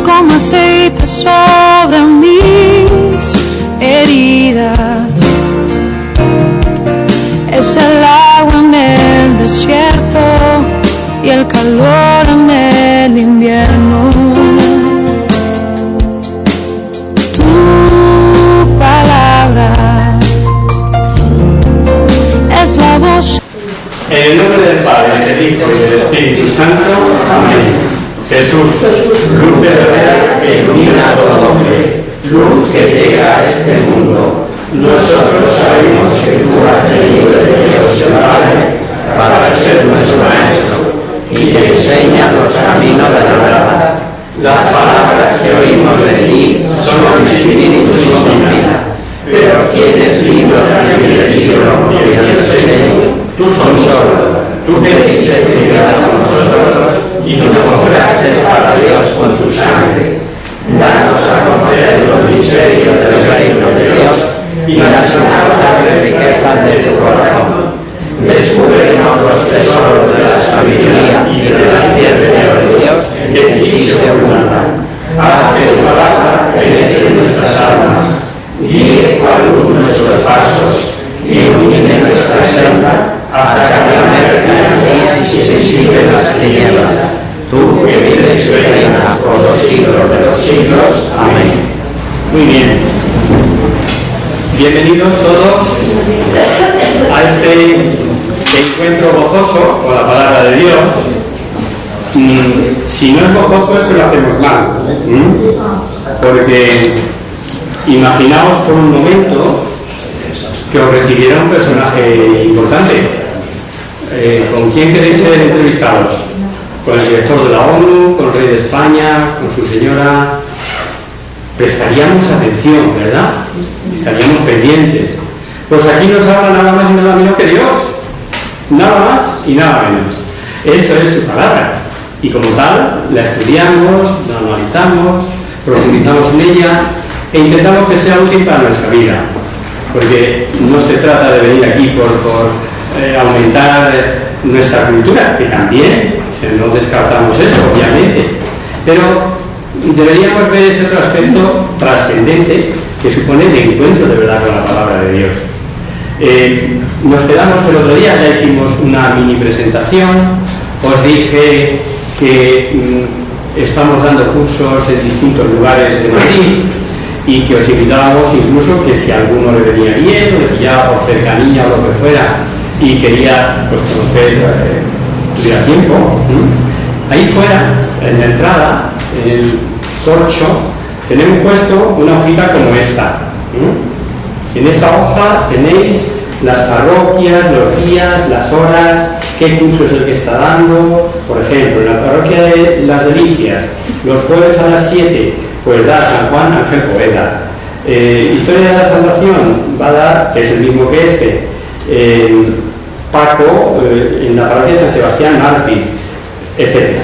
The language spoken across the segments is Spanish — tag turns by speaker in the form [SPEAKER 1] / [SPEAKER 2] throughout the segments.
[SPEAKER 1] como aceite sobre mis heridas. Es el agua en el desierto y el calor en el invierno. Tu palabra es la voz.
[SPEAKER 2] En el nombre del Padre, del Hijo y del Espíritu Santo. Amén. Jesús, luz verdadera que ilumina a todo hombre, luz que llega a este mundo. Nosotros sabemos que tú has venido de Dios el Padre para ser nuestro Maestro y que enseña los caminos de la verdad. Las palabras que oímos de ti son espíritu y son vida. Pero quienes libran el libro y el enseño, tú solo. Tú que diste tu vida con nosotros y nos compraste para Dios con tu sangre. Danos a conocer los misterios del reino de Dios y las inagotable riquezas de tu corazón. Descúbrenos los tesoros de la sabiduría y de la ciencia de Dios que en ti se ocultan. Haz que tu palabra penetre nuestras almas, guíe cual luz nuestros pasos, ilumine nuestra senda, hasta que la merca el día y se disipen las tinieblas. Tú que vives y reinas por los siglos de los siglos. Amén. Muy bien. Bienvenidos todos a este encuentro gozoso con la palabra de Dios. Si no es gozoso es que lo hacemos mal. Porque imaginaos por un momento que os recibiera un personaje importante. ¿Con quién queréis ser entrevistados? ¿Con el director de la ONU? ¿Con el rey de España? ¿Con su señora? Prestaríamos atención, ¿verdad? Estaríamos pendientes. Pues aquí nos habla nada más y nada menos que Dios. Nada más y nada menos. Eso es su palabra. Y como tal, la estudiamos, la analizamos, profundizamos en ella e intentamos que sea útil para nuestra vida. Porque no se trata de venir aquí por aumentar nuestra cultura, que también, no descartamos eso, obviamente, pero deberíamos ver ese otro aspecto trascendente que supone el encuentro de verdad con la palabra de Dios. Nos quedamos el otro día, ya hicimos una mini presentación, os dije que estamos dando cursos en distintos lugares de Madrid y que os invitábamos incluso que si a alguno le venía bien, o le pillaba por cercanía o lo que fuera, y quería pues conocer, tuviera tiempo. Ahí fuera, en la entrada, en el corcho, tenemos puesto una hojita como esta. En esta hoja tenéis las parroquias, los días, las horas, qué curso es el que está dando. Por ejemplo, en la parroquia de Las Delicias, los jueves a las 7, pues da San Juan Ángel Poeta. Historia de la Salvación va a dar, que es el mismo que este, Paco, en la parroquia de San Sebastián Mártir, etc.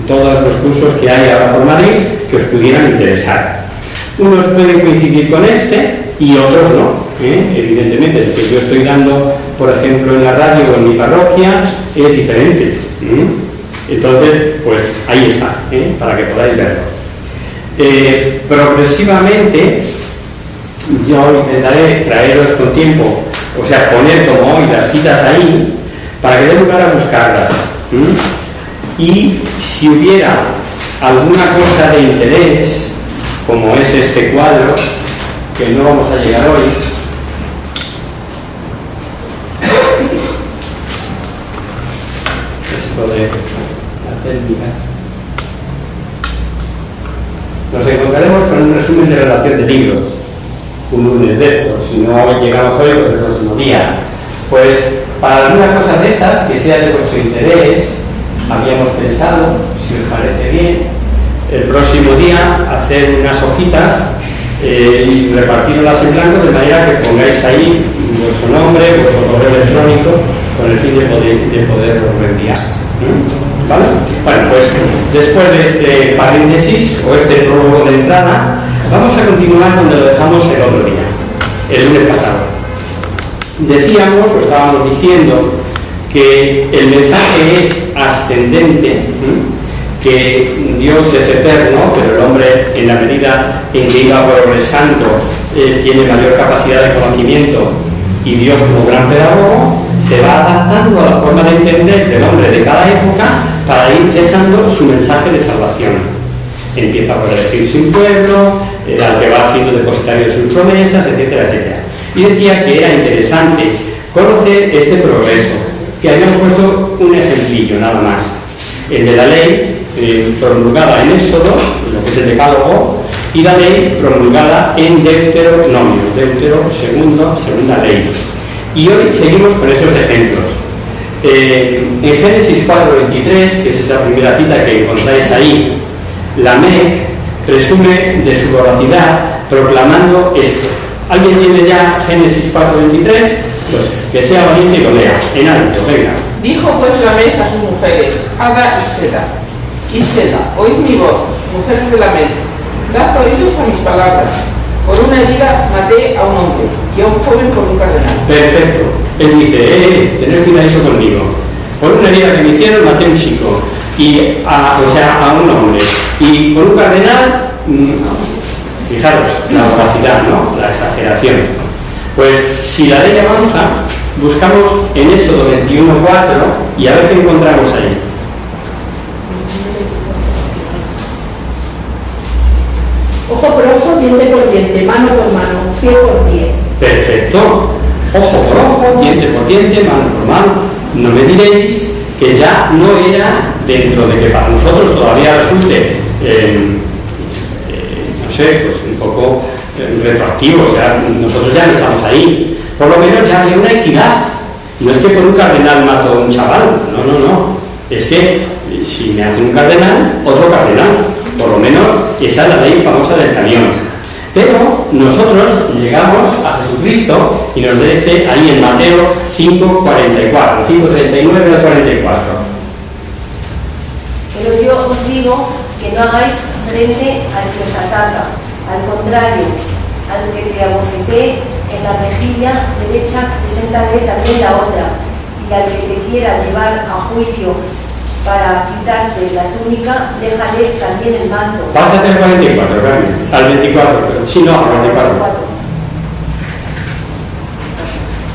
[SPEAKER 2] Todos los cursos que hay ahora por Madrid que os pudieran interesar. Unos pueden coincidir con este y otros no. Evidentemente, el que yo estoy dando, por ejemplo, en la radio o en mi parroquia es diferente. Entonces, pues ahí está, para que podáis verlo. Progresivamente, yo intentaré traeros con tiempo, o sea, poner como hoy las citas ahí, para que dé lugar a buscarlas. Y si hubiera alguna cosa de interés, como es este cuadro, que no vamos a llegar hoy, esto de la técnica, nos encontraremos con un resumen de relación de libros, un lunes de estos. Si no llegamos hoy, pues el próximo día. Pues para alguna cosa de estas que sea de vuestro interés, habíamos pensado, si os parece bien, el próximo día hacer unas hojitas y repartirlas en blanco de manera que pongáis ahí vuestro nombre, vuestro correo electrónico, con el fin de poderlo reenviar. ¿Vale? Bueno, pues después de este paréntesis o este prólogo de entrada, vamos a continuar donde lo dejamos el otro día, el lunes pasado. Decíamos, o estábamos diciendo, que el mensaje es ascendente, que Dios es eterno, pero el hombre, en la medida en que iba progresando, tiene mayor capacidad de conocimiento, y Dios, como gran pedagogo, se va adaptando a la forma de entender del hombre de cada época para ir dejando su mensaje de salvación. Empieza por elegirse un pueblo, al que va haciendo depositario de sus promesas, etcétera, etcétera. Y decía que era interesante conocer este progreso, que habíamos puesto un ejemplillo nada más, el de la ley promulgada en Éxodo, lo que es el decálogo, y la ley promulgada en Deuteronomio, segunda ley. Y hoy seguimos con esos ejemplos. En Génesis 4:23, que es esa primera cita que encontráis ahí, Lamec presume de su voracidad proclamando esto. ¿Alguien tiene ya Génesis 4:23? Pues que sea valiente y lo lea, en alto, venga.
[SPEAKER 3] Dijo pues Lamec a sus mujeres, Ada y Sela, oíd mi voz, mujeres de Lamec, dad oídos a mis palabras. Por una herida maté a un hombre y a un joven por un cardenal.
[SPEAKER 2] Perfecto. Él dice, tened cuidado conmigo. Por una herida que me hicieron maté a un chico, a un hombre. Y por un cardenal, fijaros, la voracidad, ¿no? La exageración. Pues si la ley avanza, buscamos en Éxodo 21:4 y a ver qué encontramos ahí.
[SPEAKER 4] Ojo por ojo, diente por diente, mano por mano, pie por pie.
[SPEAKER 2] Perfecto. Ojo por ojo, diente por diente, mano por mano. No me diréis que ya no era dentro de que para nosotros todavía resulte, no sé, pues un poco retroactivo, o sea, nosotros ya no estamos ahí. Por lo menos ya había una equidad. No es que por un cardenal mato a un chaval, no. Es que si me hace un cardenal, otro cardenal. Por lo menos esa es la ley famosa del camión. Pero nosotros llegamos a Jesucristo y nos dice ahí en Mateo 5:44, 5:39 al 44.
[SPEAKER 5] Pero yo os digo que no hagáis frente al que os ataca, al contrario, al que te abofetee en la mejilla derecha, preséntale también la otra, y al que te quiera llevar a juicio para quitarte la túnica, déjale también el manto.
[SPEAKER 2] Pásate al 44, Carmen. Al 24, sí, no, al 24.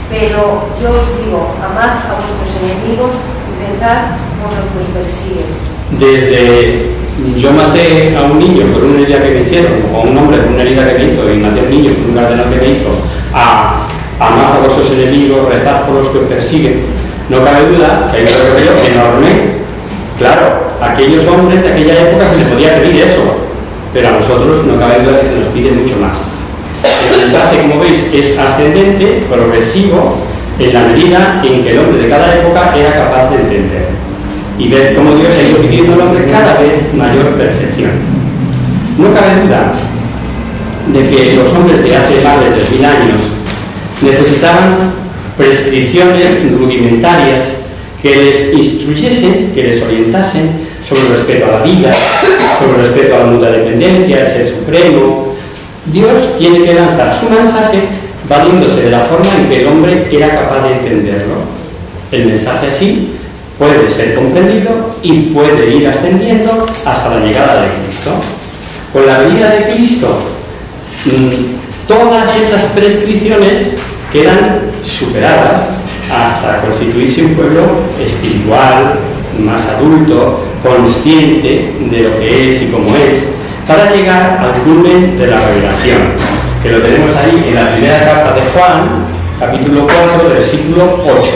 [SPEAKER 5] Pero yo os digo, amad a vuestros enemigos y rezad por los que os persiguen.
[SPEAKER 2] Desde yo maté a un niño por una herida que me hicieron, o a un hombre por una herida que me hizo, y maté a un niño por un cardenal que me hizo, a amad a vuestros enemigos, rezad por los que os persiguen. No cabe duda que hay un recorrido enorme. Claro, a aquellos hombres de aquella época se les podía pedir eso, pero a nosotros no cabe duda que se nos pide mucho más. El mensaje, como veis, es ascendente, progresivo, en la medida en que el hombre de cada época era capaz de entender y ver cómo Dios ha ido pidiendo al hombre cada vez mayor perfección. No cabe duda de que los hombres de hace más de 3000 años necesitaban prescripciones rudimentarias que les instruyesen, que les orientasen sobre el respeto a la vida, sobre el respeto a la mutua dependencia, el ser supremo. Dios tiene que lanzar su mensaje valiéndose de la forma en que el hombre era capaz de entenderlo. El mensaje así puede ser comprendido y puede ir ascendiendo hasta la llegada de Cristo. Con la venida de Cristo, todas esas prescripciones quedan superadas hasta constituirse un pueblo espiritual, más adulto, consciente de lo que es y cómo es, para llegar al culmen de la revelación, que lo tenemos ahí en la primera carta de Juan, capítulo 4, versículo 8.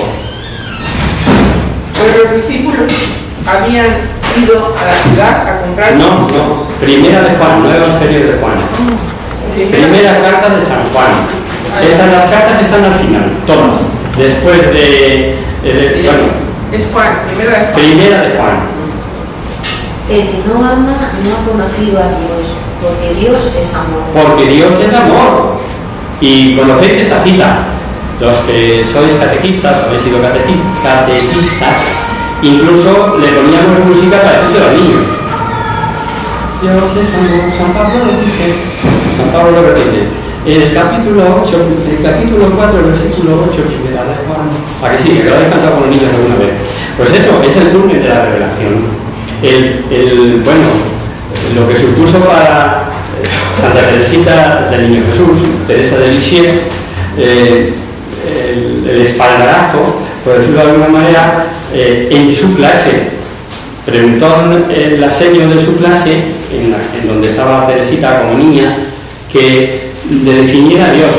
[SPEAKER 3] Pues los discípulos habían ido a la ciudad a comprar...
[SPEAKER 2] No, primera de Juan, no Evangelio de Juan. Primera carta de San Juan. Esas las cartas están al final, todas. Después de bueno,
[SPEAKER 3] es Juan, primera de Juan.
[SPEAKER 2] Primera de Juan.
[SPEAKER 6] El que no ama no ha conocido a Dios, porque Dios es amor.
[SPEAKER 2] Porque Dios es amor. Y conocéis esta cita. Los que sois catequistas, habéis sido catequistas, incluso le poníamos música para decirse a los niños. Dios es amor. San Pablo lo dice. San Pablo lo repite. El capítulo 4, el versículo 8, primera de Juan. ¿A que sí? Que lo habéis cantado con los niños alguna vez. Pues eso, es el culmen de la revelación. Bueno, lo que supuso para Santa Teresita del Niño Jesús, Teresa de Lisieux, el espaldarazo, por decirlo de alguna manera, en su clase. Preguntó la seño de su clase, en donde estaba Teresita como niña, que le definiera a Dios.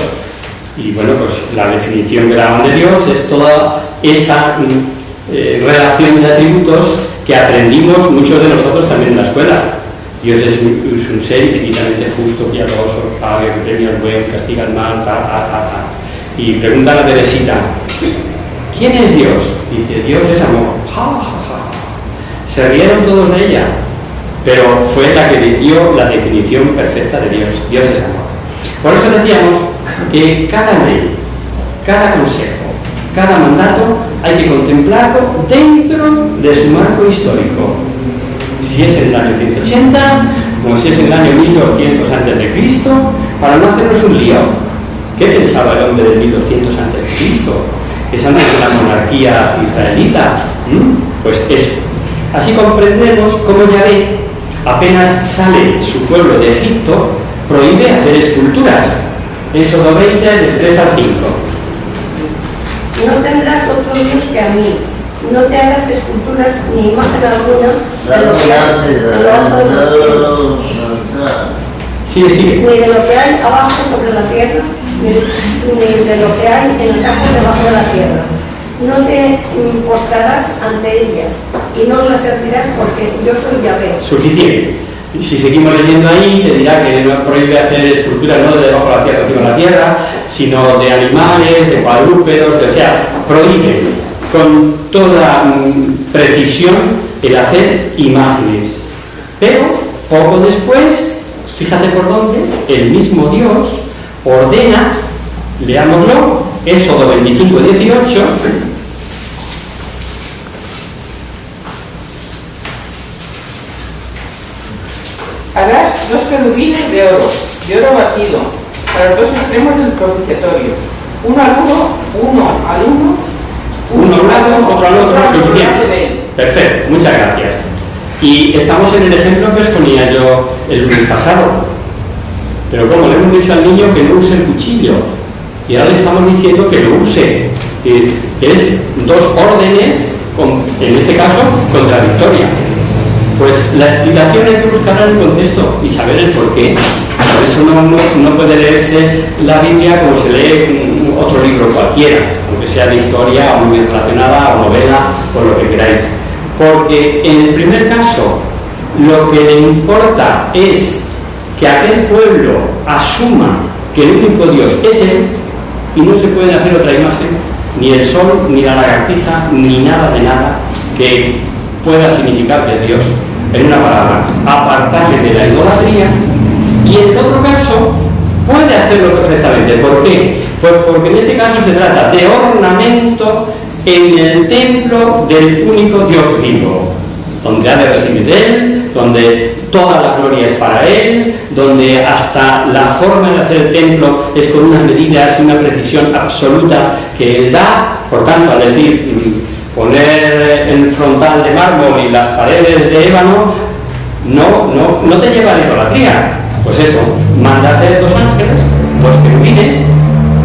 [SPEAKER 2] Y bueno, pues la definición que daban de Dios es toda esa relación de atributos que aprendimos muchos de nosotros también en la escuela. Dios es un ser infinitamente justo, piadoso, paga, premia al buen, castiga al mal, Y pregunta a Teresita, ¿quién es Dios? Dice, Dios es amor. Ja, ja, ja. Se rieron todos de ella, pero fue la que dio la definición perfecta de Dios. Dios es amor. Por eso decíamos que cada ley, cada consejo, cada mandato hay que contemplarlo dentro de su marco histórico. Si es en el año 180, como si es en el año 1200 a.C., para no hacernos un lío. ¿Qué pensaba el hombre de 1200 a.C.? Es antes de la monarquía israelita. Pues eso. Así comprendemos cómo Yahvé, apenas sale su pueblo de Egipto, prohíbe hacer esculturas. Éxodo 20, del 3 al 5.
[SPEAKER 5] No tendrás otro Dios que a mí. No te hagas esculturas ni imagen alguna de lo que hay en lo alto de los cielos,
[SPEAKER 2] Sigue.
[SPEAKER 5] ni de lo que hay abajo sobre la tierra, ni de lo que hay en el campo debajo de la tierra. No te postrarás ante ellas y no las servirás porque yo soy Yahvé.
[SPEAKER 2] Suficiente. Si seguimos leyendo ahí, te dirá que no prohíbe hacer esculturas no de debajo de la tierra, encima de la tierra, sino de animales, de cuadrúpedos, o sea, prohíbe con toda precisión el hacer imágenes. Pero poco después, fíjate por dónde, el mismo Dios ordena, leámoslo, Éxodo 25, 18,
[SPEAKER 3] harás 2 querubines de oro batido, para los 2 extremos del propiciatorio, uno al uno,
[SPEAKER 2] uno al lado, otro al otro, suficiente. Perfecto, muchas gracias. Y estamos en el ejemplo que os ponía yo el lunes pasado. Pero como le hemos dicho al niño que no use el cuchillo, y ahora le estamos diciendo que lo use. Es 2 órdenes, en este caso, contradictorias. Pues la explicación hay que buscarla en el contexto y saber el porqué. Por eso no puede leerse la Biblia como se lee otro libro cualquiera, aunque sea de historia o muy relacionada o novela o lo que queráis. Porque en el primer caso lo que le importa es que aquel pueblo asuma que el único Dios es Él y no se puede hacer otra imagen, ni el sol, ni la lagartija, ni nada de nada que pueda significar de Dios. En una palabra, apartarle de la idolatría. Y en el otro caso puede hacerlo perfectamente. ¿Por qué? Pues porque en este caso se trata de ornamento en el templo del único Dios vivo, donde ha de residir Él, donde toda la gloria es para Él, donde hasta la forma de hacer el templo es con unas medidas y una precisión absoluta que Él da. Por tanto, al decir poner el frontal de mármol y las paredes de ébano, no te lleva a la idolatría. Pues eso, manda hacer 2 ángeles, 2 querubines,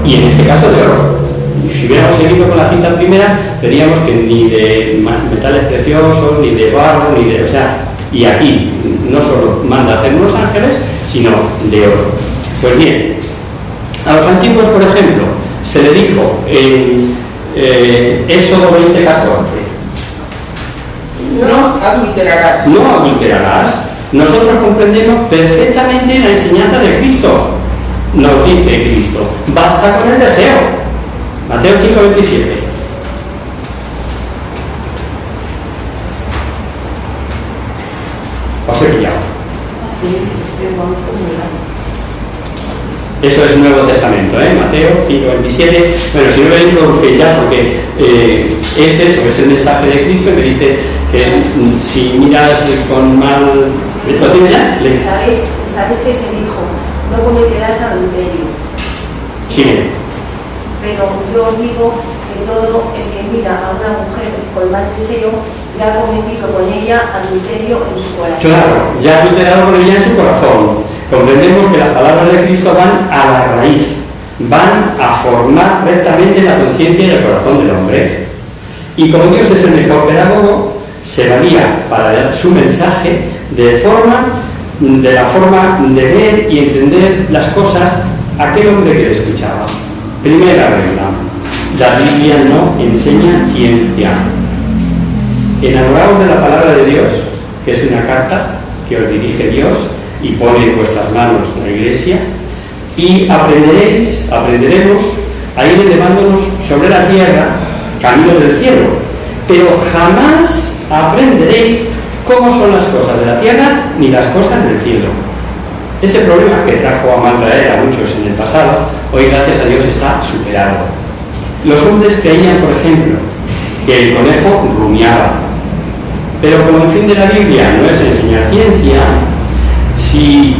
[SPEAKER 2] y en este caso de oro. Y si hubiéramos seguido con la cita primera, veríamos que ni de metales preciosos, ni de barro, ni de... O sea, y aquí no solo manda hacer unos ángeles, sino de oro. Pues bien, a los antiguos, por ejemplo, se le dijo en Éxodo 20:14,
[SPEAKER 3] no adulterarás.
[SPEAKER 2] No adulterarás. Nosotros comprendemos perfectamente la enseñanza de Cristo. Nos dice Cristo, basta con el deseo. Mateo 5:27. Os he pillado. Eso es Nuevo Testamento, Mateo 5:27. Bueno, si no ven, lo busquéis ya, porque es eso, es el mensaje de Cristo que dice que si miras con mal... ¿Lo tienes ya?
[SPEAKER 5] ¿Sabes que se dijo? No cometerás adulterio.
[SPEAKER 2] Sí.
[SPEAKER 5] Pero yo os digo que todo el que mira a una mujer con mal deseo porque ha cometido con ella adulterio en su corazón.
[SPEAKER 2] Claro, ya ha adulterado con ella en su corazón. Comprendemos que las palabras de Cristo van a la raíz, van a formar rectamente la conciencia y el corazón del hombre. Y como Dios es el mejor pedagogo, se valía para dar su mensaje de la forma de ver y entender las cosas a aquel hombre que le escuchaba. Primera regla: la Biblia no enseña ciencia. Enamoraos de la palabra de Dios, que es una carta que os dirige Dios y pone en vuestras manos la Iglesia, y aprenderemos a ir elevándonos sobre la tierra, camino del cielo, pero jamás aprenderéis cómo son las cosas de la tierra ni las cosas del cielo. Ese problema que trajo a maltraer a muchos en el pasado, hoy gracias a Dios está superado. Los hombres creían, por ejemplo, que el conejo rumiaba, pero como el fin de la Biblia no es enseñar ciencia, si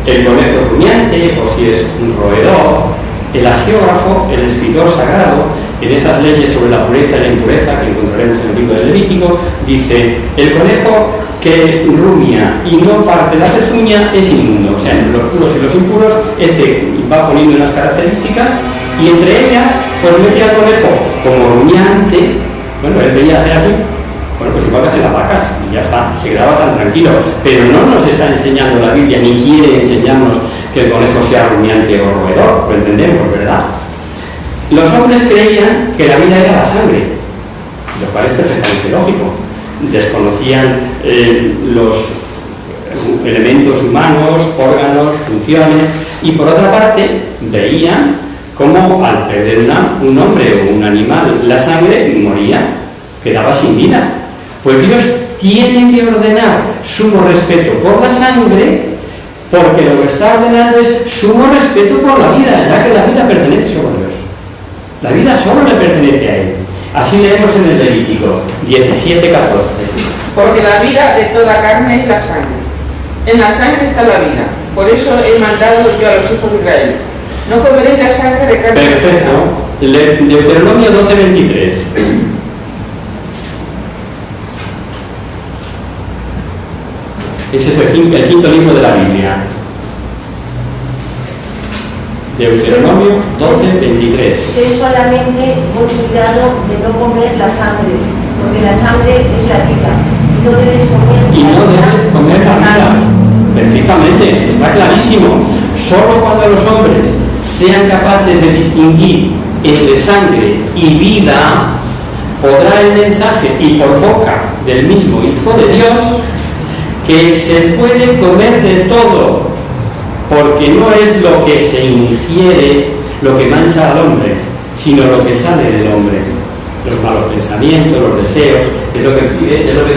[SPEAKER 2] el conejo es rumiante o si es un roedor, el agiógrafo, el escritor sagrado, en esas leyes sobre la pureza y la impureza que encontraremos en el libro del Levítico, dice: el conejo que rumia y no parte la pezuña es inmundo. O sea, entre los puros y los impuros, va poniendo unas características, y entre ellas, pues mete al conejo como rumiante. Bueno, él veía hacer así, bueno, pues igual que hacen las vacas, y ya está, se quedaba tan tranquilo. Pero no nos está enseñando la Biblia, ni quiere enseñarnos que el conejo sea rumiante o roedor, lo entendemos, ¿verdad? Los hombres creían que la vida era la sangre, lo cual es perfectamente lógico. Desconocían los elementos humanos, órganos, funciones, y por otra parte veían cómo al perder un hombre o un animal la sangre, moría, quedaba sin vida. Pues Dios tiene que ordenar sumo respeto por la sangre, porque lo que está ordenando es sumo respeto por la vida, ya que la vida pertenece solo a Dios. La vida solo le pertenece a Él. Así leemos en el Levítico 17:14.
[SPEAKER 3] Porque la vida de toda carne es la sangre. En la sangre está la vida. Por eso he mandado yo a los hijos de Israel: no comeréis la sangre de carne.
[SPEAKER 2] Perfecto. Deuteronomio 12:23. Ese es el quinto libro de la Biblia. Deuteronomio 12:23.
[SPEAKER 5] Yo solamente voy cuidado de no comer la sangre, porque la sangre es la vida. No debes comer.
[SPEAKER 2] Y no debes comer la vida. Perfectamente, está clarísimo. Solo cuando los hombres sean capaces de distinguir entre sangre y vida, podrá el mensaje, y por boca del mismo Hijo de Dios, que se puede comer de todo, porque no es lo que se ingiere lo que mancha al hombre, sino lo que sale del hombre. Los malos pensamientos, los deseos, es lo que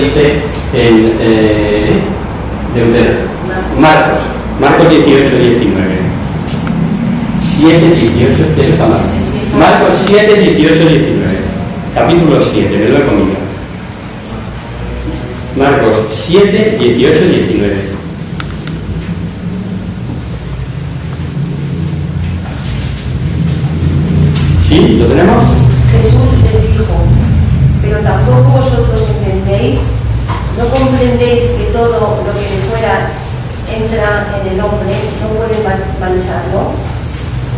[SPEAKER 2] dice Marcos 18:19. 7:18, eso está mal. Marcos 7:18-19. Capítulo 7, me lo he comido. Marcos 7:18-19. ¿Sí? ¿Lo tenemos?
[SPEAKER 5] Jesús les dijo: pero tampoco vosotros entendéis, no comprendéis que todo lo que de fuera entra en el hombre no puede mancharlo,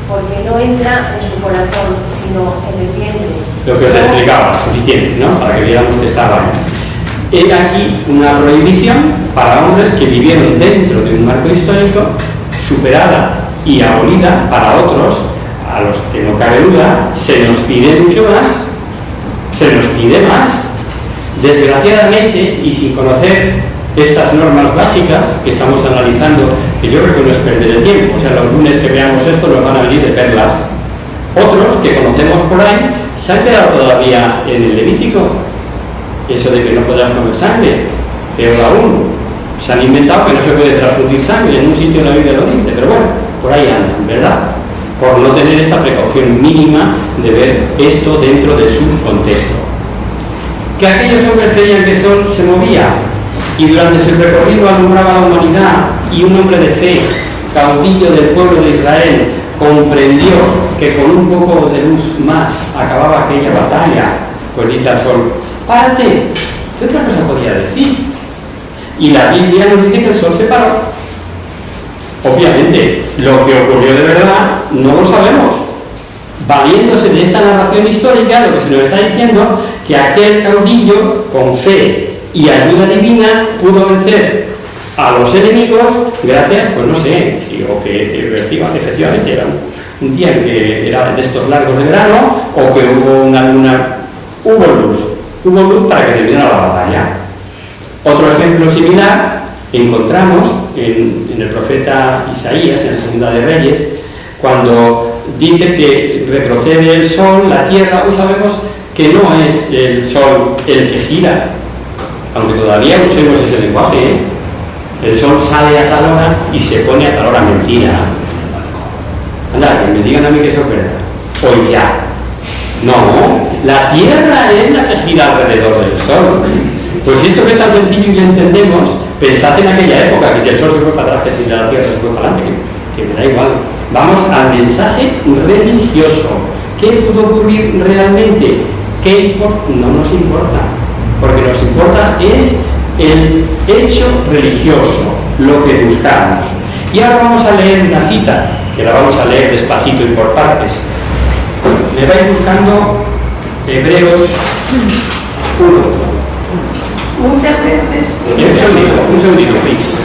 [SPEAKER 5] porque no entra en su corazón, sino en el vientre.
[SPEAKER 2] Lo que os explicaba, suficiente, ¿no? Para que viéramos que estaba ahí. Era aquí una prohibición para hombres que vivieron dentro de un marco histórico, superada y abolida para otros, a los que no cabe duda. Se nos pide mucho más, se nos pide más. Desgraciadamente, y sin conocer estas normas básicas que estamos analizando, que yo creo que no es perder el tiempo, o sea, los lunes que veamos esto nos van a venir de perlas. Otros que conocemos por ahí se han quedado todavía en el Levítico, eso de que no podrás comer sangre. Peor aún, se han inventado que no se puede transfundir sangre, en un sitio en la Biblia lo dice, pero bueno, por ahí andan, ¿verdad? Por no tener esta precaución mínima de ver esto dentro de su contexto. Que aquellos hombres creían que el sol se movía, y durante su recorrido alumbraba a la humanidad, y un hombre de fe, caudillo del pueblo de Israel, comprendió que con un poco de luz más acababa aquella batalla, pues dice al sol: párate, ¿Qué otra cosa podía decir? Y la Biblia nos dice que el sol se paró. Obviamente, lo que ocurrió de verdad no lo sabemos. Valiéndose de esta narración histórica, lo que se nos está diciendo que aquel caudillo, con fe y ayuda divina, pudo vencer a los enemigos gracias, pues no sé, si, o que efectivamente era un día en que era de estos largos de verano, o que hubo luz para que terminara la batalla. Otro ejemplo similar encontramos en el profeta Isaías, en la Segunda de Reyes, cuando dice que retrocede el sol, la tierra. Hoy sabemos que no es el sol el que gira, aunque todavía usemos ese lenguaje, ¿eh? El sol sale a tal hora y se pone a tal hora. Mentira. Anda, que me digan a mí que se opera. Hoy ya. No, la tierra es la que gira alrededor del sol. Pues si esto que es tan sencillo y lo entendemos, pensad en aquella época, que si el sol se fue para atrás, que si la tierra se fue para adelante, que me da igual. Vamos al mensaje religioso. ¿Qué pudo ocurrir realmente? ¿Qué importa? No nos importa, porque nos importa es el hecho religioso, lo que buscamos. Y ahora vamos a leer una cita, que la vamos a leer despacito y por partes. Me vais buscando Hebreos 1.
[SPEAKER 5] Muchas veces.
[SPEAKER 2] Un segundito, please.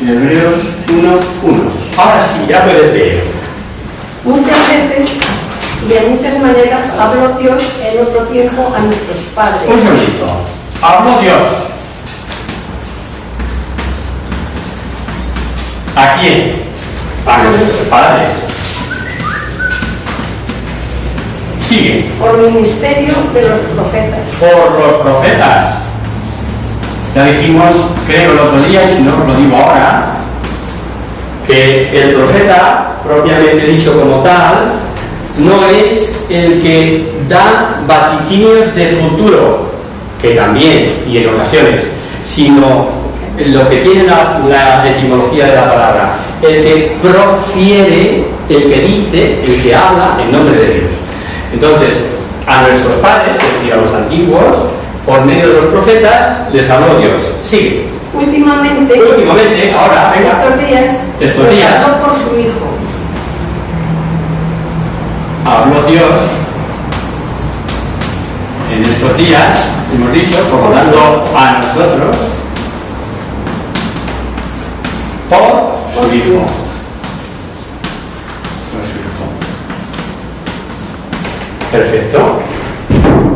[SPEAKER 2] Hebreos 1:1. Ahora sí, ya puedes leer.
[SPEAKER 5] Muchas veces y de muchas maneras habló Dios en otro tiempo a nuestros padres.
[SPEAKER 2] Un segundito. Habló Dios. ¿A quién? A nuestros padres. Sigue.
[SPEAKER 5] Por ministerio de los profetas.
[SPEAKER 2] Por los profetas. Ya dijimos, creo el otro día, y si no os lo digo ahora, que el profeta, propiamente dicho como tal, no es el que da vaticinios de futuro, que también, y en ocasiones, sino lo que tiene la etimología de la palabra, el que profiere, el que dice, el que habla en nombre de Dios. Entonces, a nuestros padres, es decir, a los antiguos, por medio de los profetas, les habló Dios. Sigue.
[SPEAKER 5] Últimamente,
[SPEAKER 2] ahora, venga.
[SPEAKER 5] Estos días, habló por su Hijo.
[SPEAKER 2] Habló Dios en estos días, hemos dicho, por lo tanto, a nosotros, por su Hijo. Perfecto.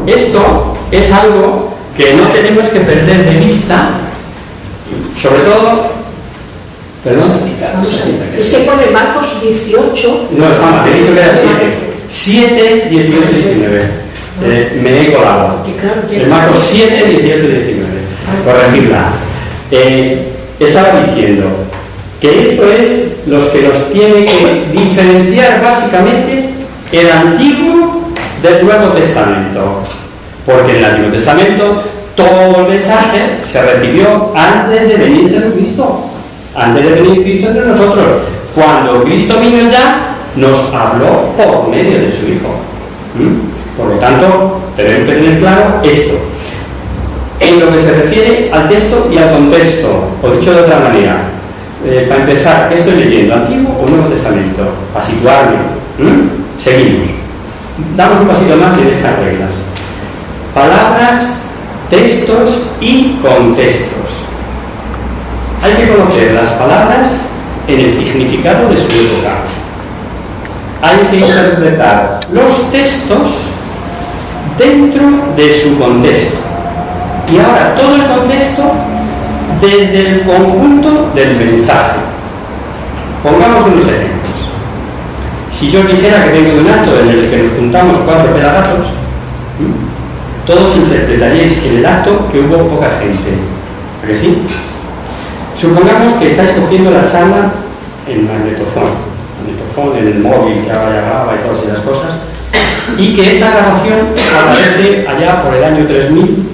[SPEAKER 2] Esto es algo que no tenemos que perder de vista, sobre todo, perdón.
[SPEAKER 4] Es que pone Marcos 18.
[SPEAKER 2] No, está mal, te he dicho que era 7, 18 y 19. Me he colado. El Marcos 7, 18 y 19. Corregirla. Estaba diciendo que esto es los que nos tiene que diferenciar básicamente el Antiguo del Nuevo Testamento, porque en el Antiguo Testamento todo el mensaje se recibió antes de venir Jesucristo, antes de venir Cristo entre nosotros. Cuando Cristo vino ya, nos habló por medio de su Hijo. Por lo tanto, tenemos que tener claro esto. En lo que se refiere al texto y al contexto, o dicho de otra manera, para empezar, ¿qué estoy leyendo? ¿Antiguo o Nuevo Testamento? Para situarme. Seguimos. Damos un pasito más en estas reglas. Palabras, textos y contextos. Hay que conocer las palabras en el significado de su época. Hay que interpretar los textos dentro de su contexto. Y ahora todo el contexto desde el conjunto del mensaje. Pongamos unos ejemplos. Si yo dijera que vengo de un acto en el que nos juntamos 4 pelagatos, todos interpretaríais en el acto que hubo poca gente. ¿A que sí? Supongamos que estáis cogiendo la charla en magnetofón, en el móvil que ahora ya graba y todas esas cosas, y que esta grabación aparece allá por el año 3000.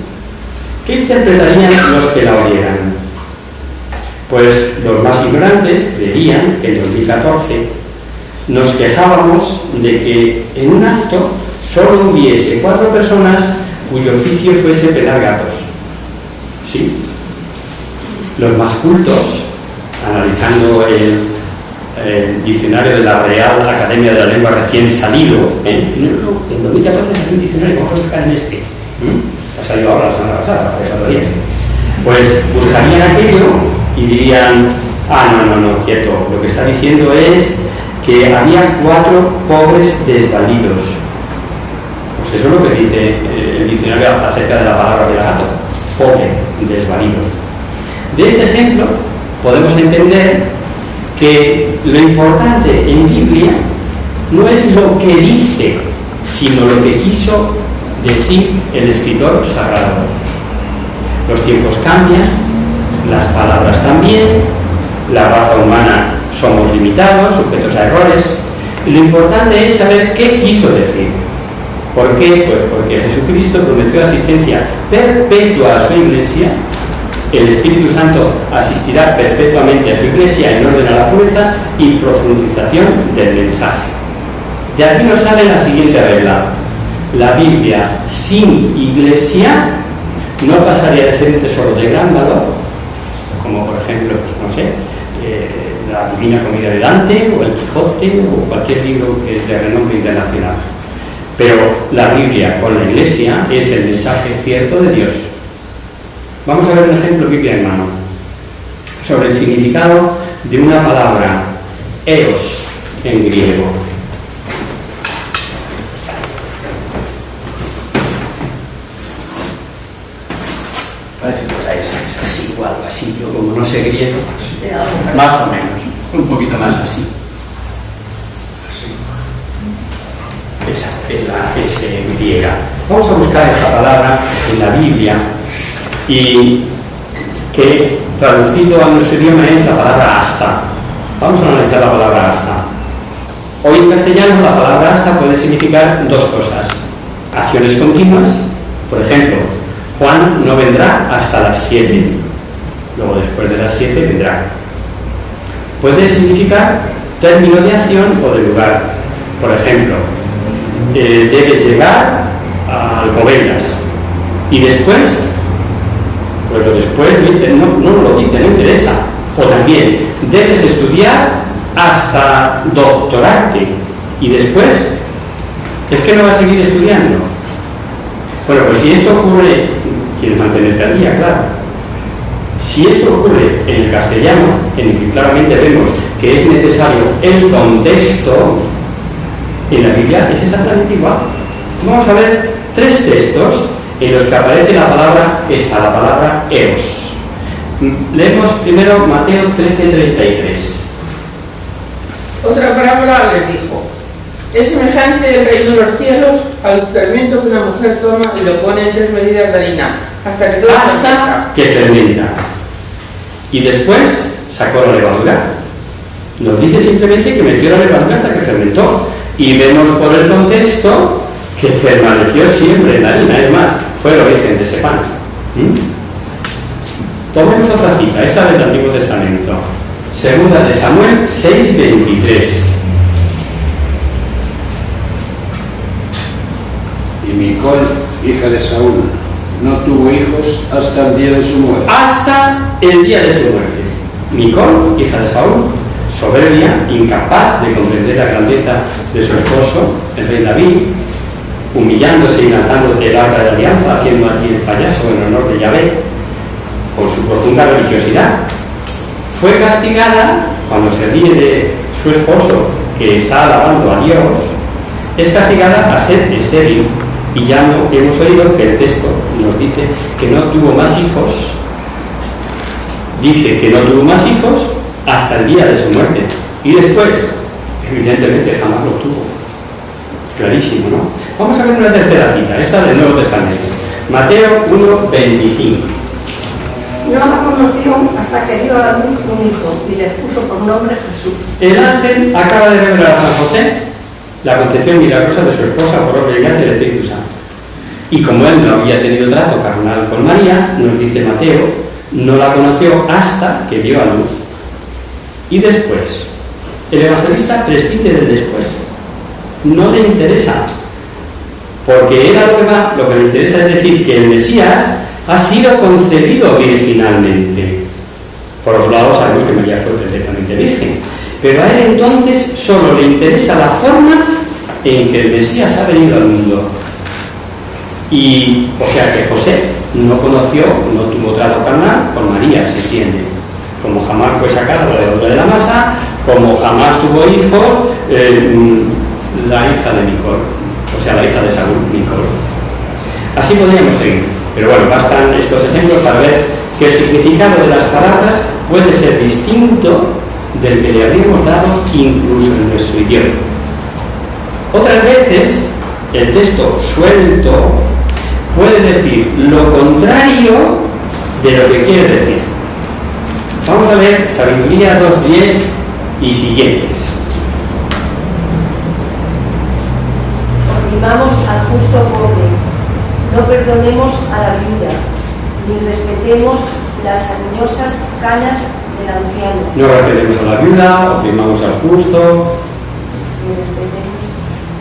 [SPEAKER 2] ¿Qué interpretarían los que la oyeran? Pues los más ignorantes creían que en 2014 nos quejábamos de que en un acto solo hubiese 4 personas cuyo oficio fuese pelar gatos. ¿Sí? Los más cultos, analizando el diccionario de la Real Academia de la Lengua recién salido, en 2014 salió un diccionario, vamos a buscar en este. Ha salido ahora la semana pasada, hace 4 días. Pues buscarían aquello y dirían, no, quieto, lo que está diciendo es que había 4 pobres desvalidos. Pues eso es lo que dice el diccionario acerca de la palabra de gato, pobre, desvalido. De este ejemplo podemos entender que lo importante en Biblia no es lo que dice, sino lo que quiso decir el escritor sagrado. Los tiempos cambian, las palabras también, la raza humana somos limitados, sujetos a errores, y lo importante es saber qué quiso decir. ¿Por qué? Pues porque Jesucristo prometió asistencia perpetua a su iglesia, el Espíritu Santo asistirá perpetuamente a su iglesia en orden a la pureza y profundización del mensaje. De aquí nos sale la siguiente regla: la Biblia sin iglesia no pasaría de ser un tesoro de gran valor, como por ejemplo, pues no sé, la Divina Comedia de Dante o el Quijote o cualquier libro que es de renombre internacional. Pero la Biblia con la iglesia es el mensaje cierto de Dios. Vamos a ver un ejemplo, Biblia en mano, sobre el significado de una palabra, eos, en griego. Parece que es así o algo así. Yo, como no sé griego, más o menos, un poquito más así. Esa es la S griega. Vamos a buscar esta palabra en la Biblia, y que traducido a nuestro idioma es la palabra hasta. Vamos a analizar la palabra hasta. Hoy en castellano la palabra hasta puede significar 2 cosas: acciones continuas, por ejemplo, Juan no vendrá hasta las 7, luego después de las 7 vendrá. Puede significar término de acción o de lugar, por ejemplo, debes llegar a Alcobendas y después, pues lo después no lo dice, no interesa. O también debes estudiar hasta doctorarte y después es que no vas a seguir estudiando. Bueno, pues si esto ocurre, quieres mantenerte al día, claro. Si esto ocurre en el castellano, en el que claramente vemos que es necesario el contexto, en la Biblia es exactamente igual. Vamos a ver 3 textos en los que aparece la palabra esta, la palabra eos. Leemos primero Mateo 13:33.
[SPEAKER 3] Otra parábola les dijo: es semejante el reino de los cielos al fermento que una mujer toma y lo pone en 3 medidas de harina hasta que todo
[SPEAKER 2] hasta que fermenta. Y después sacó la levadura. Nos dice simplemente que metió la levadura hasta que fermentó. Y vemos por el contexto que permaneció siempre en la harina. Es más, fue el origen de ese pan. Tomemos otra cita, esta del Antiguo Testamento. Segunda de Samuel 6:23.
[SPEAKER 7] Y Micol, hija de Saúl, no tuvo hijos hasta el día de su muerte.
[SPEAKER 2] Hasta el día de su muerte. Micol, hija de Saúl, soberbia, incapaz de comprender la grandeza de su esposo, el rey David, humillándose y lanzando el arca de la alianza, haciendo aquí el payaso en honor de Yahvé, por su profunda religiosidad. Fue castigada cuando se ríe de su esposo, que está alabando a Dios, es castigada a ser estéril. Y ya hemos oído que el texto nos dice que no tuvo más hijos. Dice que no tuvo más hijos hasta el día de su muerte. Y después, evidentemente, jamás lo tuvo. Clarísimo, ¿no? Vamos a ver una tercera cita, esta del Nuevo Testamento. Mateo 1:25.
[SPEAKER 4] no la conoció hasta que dio a luz un hijo y le puso por nombre Jesús.
[SPEAKER 2] El ángel acaba de revelar a San José la concepción milagrosa de su esposa por obra del Espíritu Santo. Y como él no había tenido trato carnal con María, nos dice Mateo, no la conoció hasta que dio a luz. Y después, el evangelista prescinde del después. No le interesa, porque él lo que le interesa es decir que el Mesías ha sido concebido virginalmente. Por otro lado, sabemos que María fue perfectamente virgen, pero a él entonces solo le interesa la forma en que el Mesías ha venido al mundo. Y, o sea que José no conoció, no tuvo trato carnal con María, se entiende. Como jamás fue sacada de la masa, como jamás tuvo hijos, la hija de Nicol, o sea, la hija de Saúl, Nicol. Así podríamos seguir, pero bueno, bastan estos ejemplos para ver que el significado de las palabras puede ser distinto del que le habríamos dado incluso en nuestro idioma. Otras veces, el texto suelto puede decir lo contrario de lo que quiere decir. Vamos a leer Sabiduría 2:10 y siguientes.
[SPEAKER 5] Oprimamos al justo pobre, no perdonemos a la viuda, ni respetemos las añosas canas del anciano.
[SPEAKER 2] No respetemos a la viuda, oprimamos al justo.
[SPEAKER 5] Ni respetemos.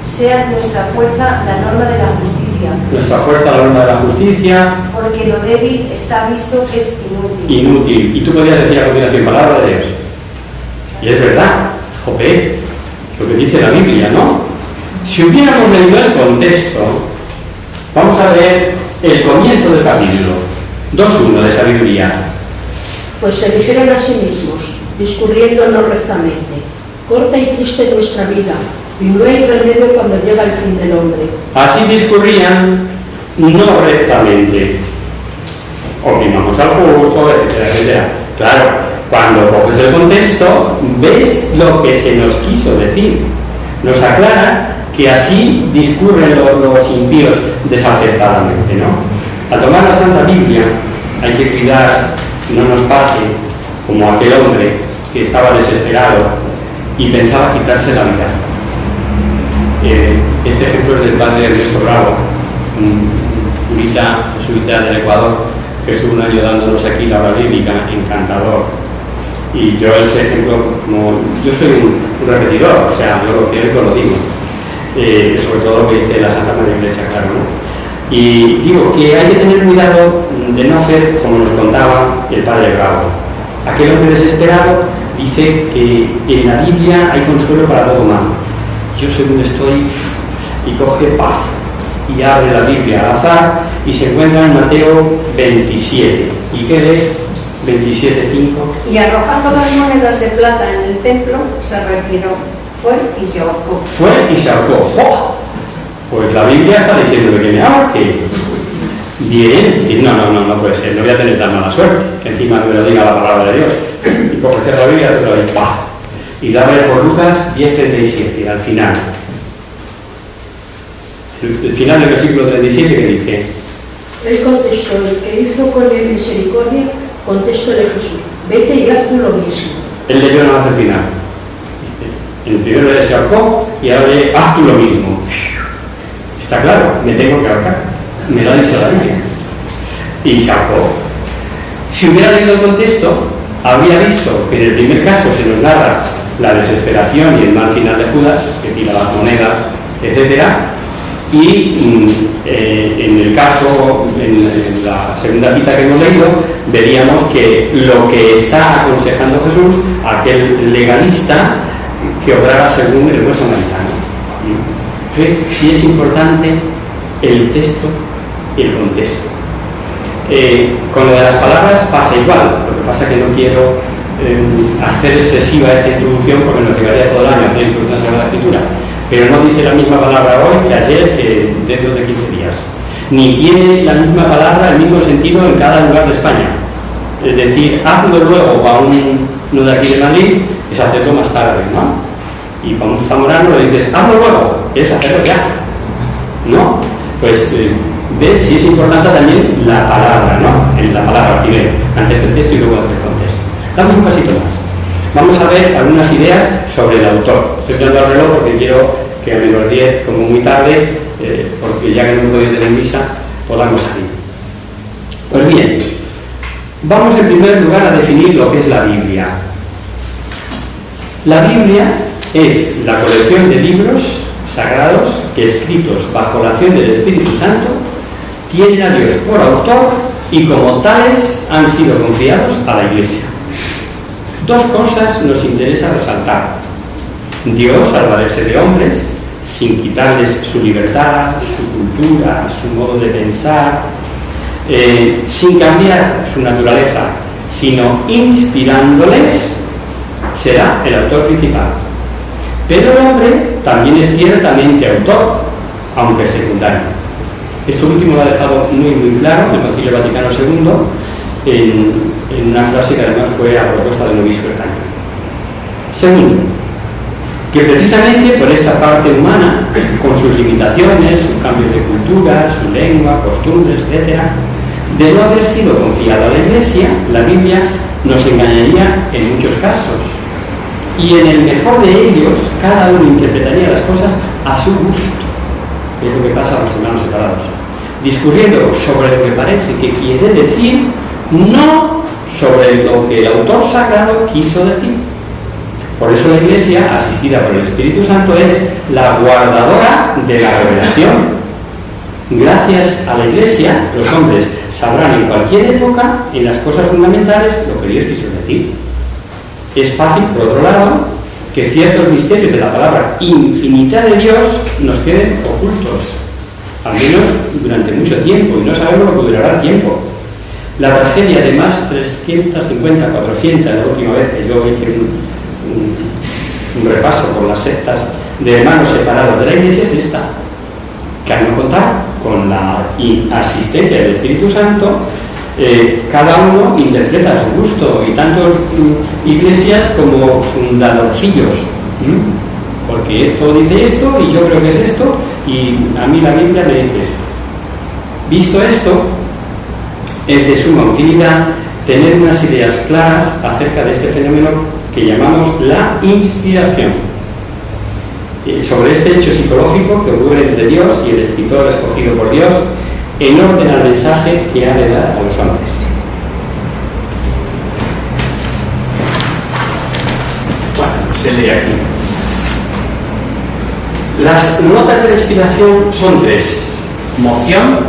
[SPEAKER 5] Sea nuestra fuerza la norma de la justicia.
[SPEAKER 2] Nuestra fuerza, la norma de la justicia.
[SPEAKER 5] Porque lo débil está visto que es inútil.
[SPEAKER 2] Inútil. Y tú podrías decir a continuación, palabra de Dios. Y es verdad, jope, lo que dice la Biblia, ¿no? Si hubiéramos leído el contexto, vamos a leer el comienzo del capítulo 2:1 de Sabiduría.
[SPEAKER 4] Pues se dijeron a sí mismos, discurriendo no rectamente, corta y triste nuestra vida, y no hay remedio cuando llega el fin del hombre.
[SPEAKER 2] Así discurrían no rectamente. Oprimamos al justo, etcétera, etcétera. Claro, cuando coges el contexto, ves lo que se nos quiso decir. Nos aclara que así discurren los impíos desacertadamente, ¿no? Al tomar la Santa Biblia hay que cuidar que no nos pase como aquel hombre que estaba desesperado y pensaba quitarse la vida. Este ejemplo es del padre Ernesto Bravo, un jesuita del Ecuador, que estuvo un año dándonos aquí la obra bíblica, encantador. Y yo ese ejemplo, como yo soy un repetidor, o sea, yo lo que oigo lo digo, sobre todo lo que dice la Santa Madre Iglesia, claro, ¿no? Y digo que hay que tener cuidado de no hacer como nos contaba el padre Bravo. Aquel hombre desesperado dice que en la Biblia hay consuelo para todo mal. Yo según estoy, y coge paz y abre la Biblia al azar y se encuentra en Mateo 27. ¿Y qué lee? 27:5.
[SPEAKER 4] Y arrojando las monedas de plata en el templo, se retiró, fue y se ahorcó.
[SPEAKER 2] Fue y se ahorcó. ¡Jo! Pues la Biblia está diciendo que me ahorque. Bien, y no puede ser, no voy a tener tan mala suerte, que encima no me lo diga la palabra de Dios. Y coge la Biblia y otra vez, ¡pah! Y la abre por Lucas 10:37, al final. El final del versículo 37 que dice:
[SPEAKER 4] Él contestó, el que hizo con él misericordia, contestó de Jesús, vete y haz tú lo mismo.
[SPEAKER 2] Él leyó nada más al final. En el primero le se ahorcó y ahora lee, haz tú lo mismo. Está claro, me tengo que ahorcar. Me lo ha dicho la Biblia. Y se ahorcó. Si hubiera leído el contexto, habría visto que en el primer caso se nos narra la desesperación y el mal final de Judas, que tira las monedas, etcétera. Y en el caso, en la segunda cita que hemos leído, veríamos que lo que está aconsejando Jesús, aquel legalista que obrara según el buen samaritano. ¿Ves si es importante el texto y el contexto? Con lo de las palabras pasa igual, lo que pasa es que no quiero hacer excesiva esta introducción porque nos llevaría todo el año a hacer introducción a la Sagrada Escritura. Pero no dice la misma palabra hoy que ayer, que dentro de 15 días. Ni tiene la misma palabra, el mismo sentido en cada lugar de España. Es decir, hazlo luego para uno de aquí de Madrid, es hacerlo más tarde, ¿no? Y para un zamorano le dices, hazlo luego, es hacerlo ya. ¿No? Pues ver si es importante también la palabra, ¿no? En la palabra primero, antes del texto y luego antes del contexto. Damos un pasito más. Vamos a ver algunas ideas sobre el autor. Estoy mirando al reloj porque quiero que a menos 10, como muy tarde, porque ya que no hemos podido tener misa, podamos salir. Pues bien, vamos en primer lugar a definir lo que es la Biblia. La Biblia es la colección de libros sagrados que, escritos bajo la acción del Espíritu Santo, tienen a Dios por autor y como tales han sido confiados a la Iglesia. Dos cosas nos interesa resaltar. Dios, al valerse de hombres, sin quitarles su libertad, su cultura, su modo de pensar, sin cambiar su naturaleza, sino inspirándoles, será el autor principal. Pero el hombre también es ciertamente autor, aunque secundario. Esto último lo ha dejado muy claro el Concilio Vaticano II en una frase que además fue a propuesta del obispo español. Segundo, que precisamente por esta parte humana, con sus limitaciones, su cambio de cultura, su lengua, costumbres, etc., de no haber sido confiada a la Iglesia, la Biblia nos engañaría en muchos casos. Y en el mejor de ellos, cada uno interpretaría las cosas a su gusto, que es lo que pasa a los hermanos separados, discurriendo sobre lo que parece que quiere decir, no sobre lo que el autor sagrado quiso decir. Por eso la Iglesia, asistida por el Espíritu Santo, es la guardadora de la revelación. Gracias a la Iglesia, los hombres sabrán en cualquier época, en las cosas fundamentales, lo que Dios quiso decir. Es fácil, por otro lado, que ciertos misterios de la palabra infinita de Dios nos queden ocultos, al menos durante mucho tiempo, y no sabemos lo que durará el tiempo. La tragedia de más 350, 400, la última vez que yo hice un repaso por las sectas de hermanos separados de la Iglesia es esta, que al no contar con la asistencia del Espíritu Santo, cada uno interpreta a su gusto, y tantos iglesias como fundadorcillos, porque esto dice esto y yo creo que es esto y a mí la Biblia me dice esto. Visto esto, es de suma utilidad tener unas ideas claras acerca de este fenómeno que llamamos la inspiración, sobre este hecho psicológico que ocurre entre Dios y el escritor escogido por Dios en orden al mensaje que ha de dar a los hombres. Bueno, se lee aquí. Las notas de la inspiración son tres: moción,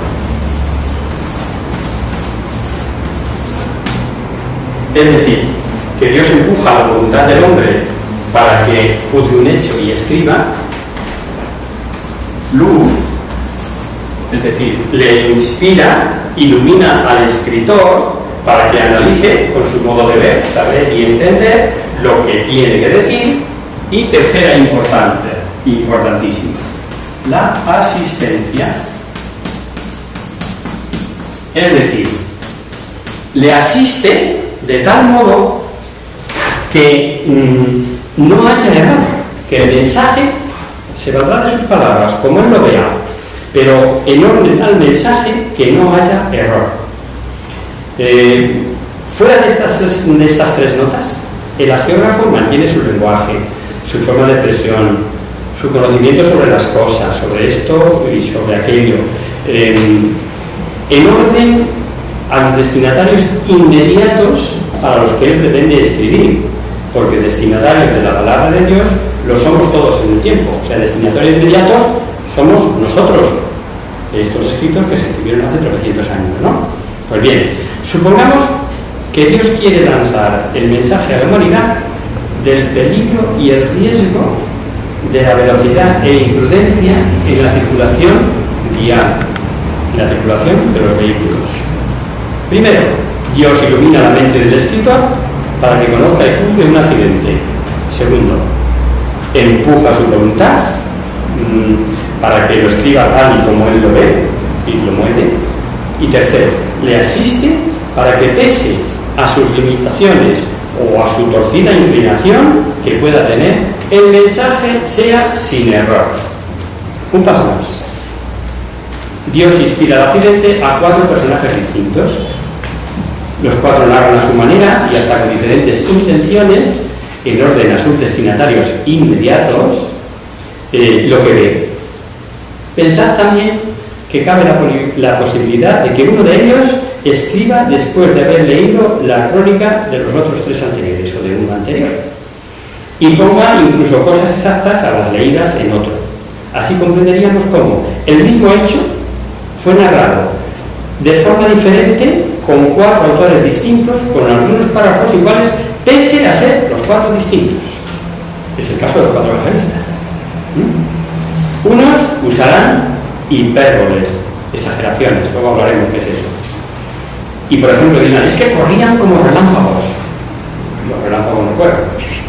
[SPEAKER 2] es decir, que Dios empuja la voluntad del hombre para que juzgue un hecho y escriba; luz, es decir, le inspira, ilumina al escritor para que analice con su modo de ver, saber y entender lo que tiene que decir; y tercera importantísima, la asistencia, es decir, le asiste de tal modo que no haya error, que el mensaje se valdrá de sus palabras como él lo vea, pero en orden al mensaje, que no haya error. Fuera de estas tres notas, el agiógrafo mantiene su lenguaje, su forma de expresión, su conocimiento sobre las cosas, sobre esto y sobre aquello, en orden a los destinatarios inmediatos para los que él pretende escribir, porque destinatarios de la palabra de Dios lo somos todos en el tiempo. O sea, destinatarios inmediatos somos nosotros, de estos escritos que se escribieron hace 300 años, ¿no? Pues bien, supongamos que Dios quiere lanzar el mensaje a la humanidad del peligro y el riesgo de la velocidad e imprudencia en la circulación vial, en la circulación de los vehículos. Primero, Dios ilumina la mente del escritor para que conozca y juzgue un accidente. Segundo, empuja su voluntad para que lo escriba tal y como él lo ve y lo mueve. Y tercero, le asiste para que, pese a sus limitaciones o a su torcida inclinación que pueda tener, el mensaje sea sin error. Un paso más. Dios inspira al Occidente a 4 personajes distintos. Los 4 narran a su manera y hasta con diferentes intenciones, en orden a sus destinatarios inmediatos, lo que ve. Pensad también que cabe la posibilidad de que uno de ellos escriba después de haber leído la crónica de los otros 3 anteriores o de uno anterior, y ponga incluso cosas exactas a las leídas en otro. Así comprenderíamos cómo el mismo hecho fue narrado de forma diferente con 4 autores distintos, con algunos párrafos iguales, pese a ser los 4 distintos. Es el caso de los 4 evangelistas. Unos usarán hipérboles, exageraciones, luego hablaremos qué es eso. Y por ejemplo dirán, es que corrían como relámpagos. Los relámpagos no corren,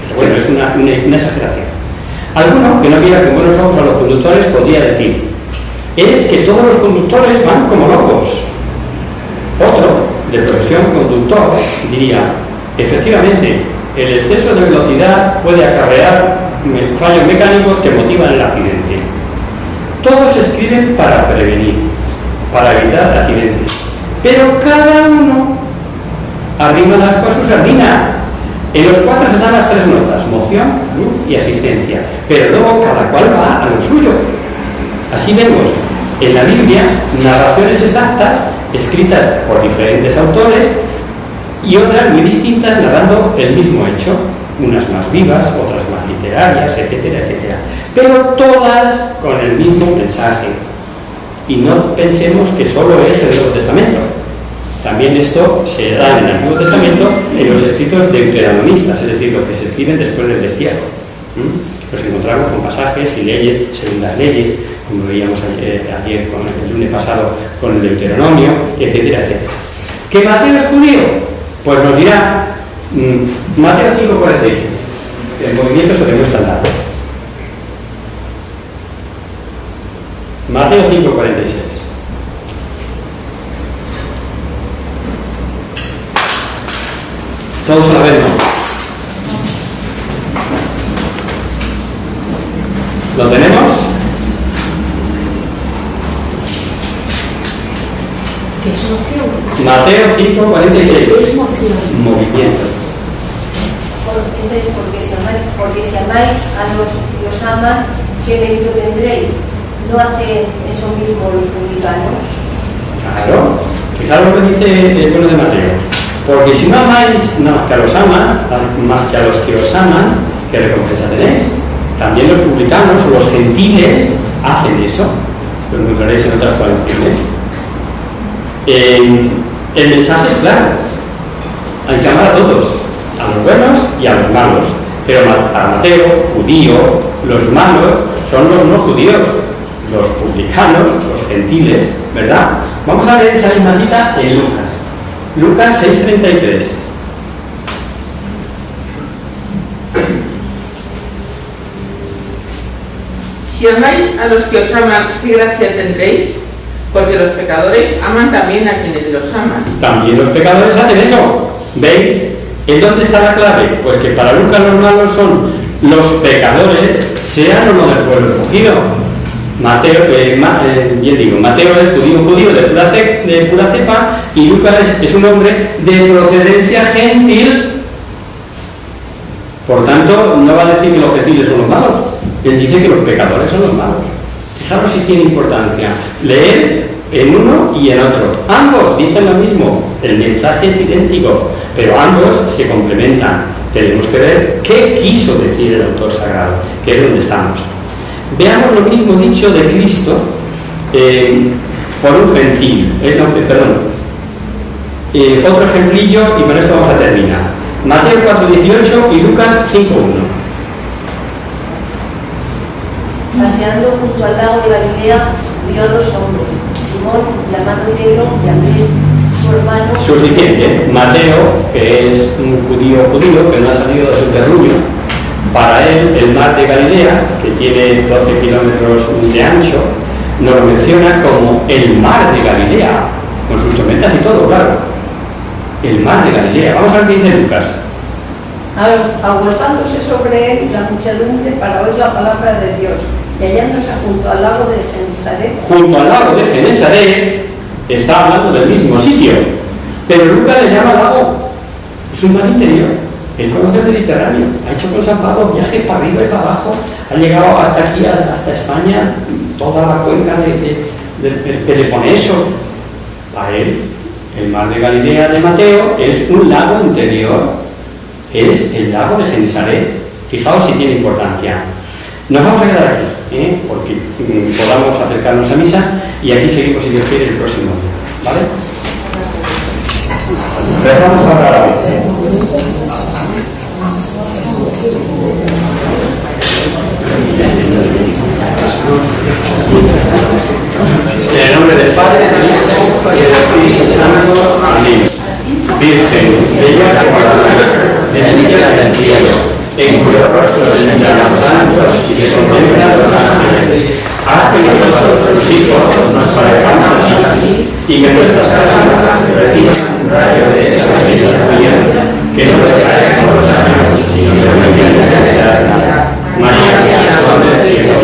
[SPEAKER 2] pero bueno, es una exageración. Alguno que no viera con buenos ojos a los conductores podría decir, es que todos los conductores van como locos. Otro, de profesión conductor, diría, efectivamente, el exceso de velocidad puede acarrear fallos mecánicos que motivan el accidente. Todos escriben para prevenir, para evitar accidentes, pero cada uno arrima las cosas su sardina. En los 4 se dan las 3 notas, moción, luz y asistencia, pero luego cada cual va a lo suyo. Así vemos en la Biblia narraciones exactas escritas por diferentes autores y otras muy distintas narrando el mismo hecho, unas más vivas, otras más literarias, etcétera, etcétera, pero todas con el mismo mensaje. Y no pensemos que solo es el Nuevo Testamento. También esto se da en el Antiguo Testamento en los escritos deuteronomistas, es decir, lo que se escriben después del destierro. Nos encontramos con pasajes y leyes, segundas leyes, como veíamos ayer el lunes pasado con el Deuteronomio, etcétera, etcétera. ¿Que Mateo es judío? Pues nos dirá Mateo 5:46. El movimiento se demuestra andar. Mateo 5:46. Todos a la vez, ¿no? ¿Lo tenemos?
[SPEAKER 4] ¿Qué es moción?
[SPEAKER 2] Mateo 5:46.
[SPEAKER 4] ¿Qué es moción?
[SPEAKER 2] Movimiento.
[SPEAKER 5] Porque si amáis a los que os aman, ¿qué mérito tendréis? ¿No hacen eso mismo los publicanos?
[SPEAKER 2] Claro. Fijaros lo que dice el bueno de Mateo. Porque si no amáis nada más que a los aman, más que a los que os aman, ¿qué recompensa tenéis? También los publicanos o los gentiles hacen eso. Lo encontraréis en otras traducciones. El mensaje es claro. Hay que amar a todos, a los buenos y a los malos. Pero para Mateo, judío, los malos son los no judíos, los publicanos, los gentiles, ¿verdad? Vamos a ver esa misma cita en Lucas. Lucas 6:33.
[SPEAKER 3] Si amáis a los que os aman, ¿qué gracia tendréis? Porque los pecadores aman también a quienes los aman.
[SPEAKER 2] También los pecadores hacen eso. ¿Veis? ¿En dónde está la clave? Pues que para Lucas los malos son los pecadores, sean o no del pueblo escogido. Mateo, Mateo es judío de pura cepa, y Lucas es un hombre de procedencia gentil. Por tanto, no va a decir que los gentiles son los malos. Él dice que los pecadores son los malos. Fijaros si tiene importancia leer en uno y en otro. Ambos dicen lo mismo, el mensaje es idéntico, pero ambos se complementan. Tenemos que ver qué quiso decir el autor sagrado, que es donde estamos. Veamos lo mismo dicho de Cristo por un gentil. Otro ejemplillo y con esto vamos a terminar. Mateo 4:18 y Lucas 5:1.
[SPEAKER 5] Paseando junto al lago de Galilea, vio a 2 hombres, Simón, llamado Pedro, y Andrés, su hermano.
[SPEAKER 2] Suficiente. Mateo, que es un judío que no ha salido de su terruño, para él el mar de Galilea, que tiene 12 kilómetros de ancho, nos lo menciona como el mar de Galilea, con sus tormentas y todo, claro. El mar de Galilea. Vamos a ver qué dice Lucas.
[SPEAKER 8] Agolpándose sobre él la muchedumbre para oír la palabra de Dios,
[SPEAKER 5] y hallándose junto al lago de Genesaret.
[SPEAKER 2] Junto al lago de Genesaret, está hablando del mismo sitio, pero Lucas le llama lago. Es un mar interior. Él conoce el Mediterráneo, ha hecho con San Pablo viajes para arriba y para abajo, ha llegado hasta aquí, hasta España, toda la cuenca del Peloponeso. Para él, el mar de Galilea de Mateo es un lago interior, es el lago de Genesaret. Fijaos si tiene importancia. Nos vamos a quedar aquí, porque podamos acercarnos a misa, y aquí seguimos, si Dios quiere, el próximo día. ¿Vale? Rezamos ahora la vez. En el nombre del Padre, del Hijo y del Espíritu Santo. Amén. Virgen, bella como la luna, bendita del cielo, en cuyo rostro se señalan los santos y se contemplan los ángeles. Haz que nosotros, los hijos, nos parezcamos a ti, y que nuestras casas reciban un rayo de esa belleza que no le traemos los años, sino que me eterna. María, Sol del cielo,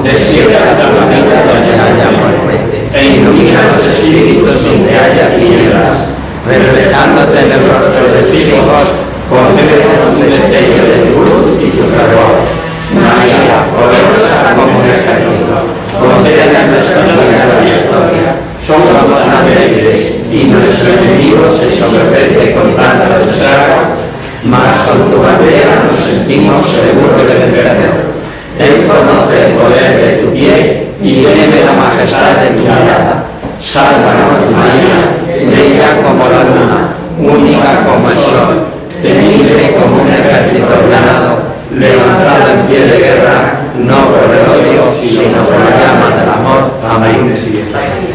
[SPEAKER 2] despierta la planeta donde haya muerte, e ilumina los espíritus donde haya tinieblas. Reflejándote en el rostro de tus hijos, concédenos un destello de tu luz y tu fervor. María, poderosa como un ejército, concédenos nuestra vida y historia. Somos tan débiles y nuestro enemigo se sobrepele con tantos estragos, mas con tu bandera nos sentimos seguros de vencer. Él conoce el poder de tu pie y teme la majestad de tu mirada. Sálvanos, María, bella como la luna, única como el sol, temible como un ejército ordenado, levantado en pie de guerra, no por el odio, sino por la llama del amor. Amén.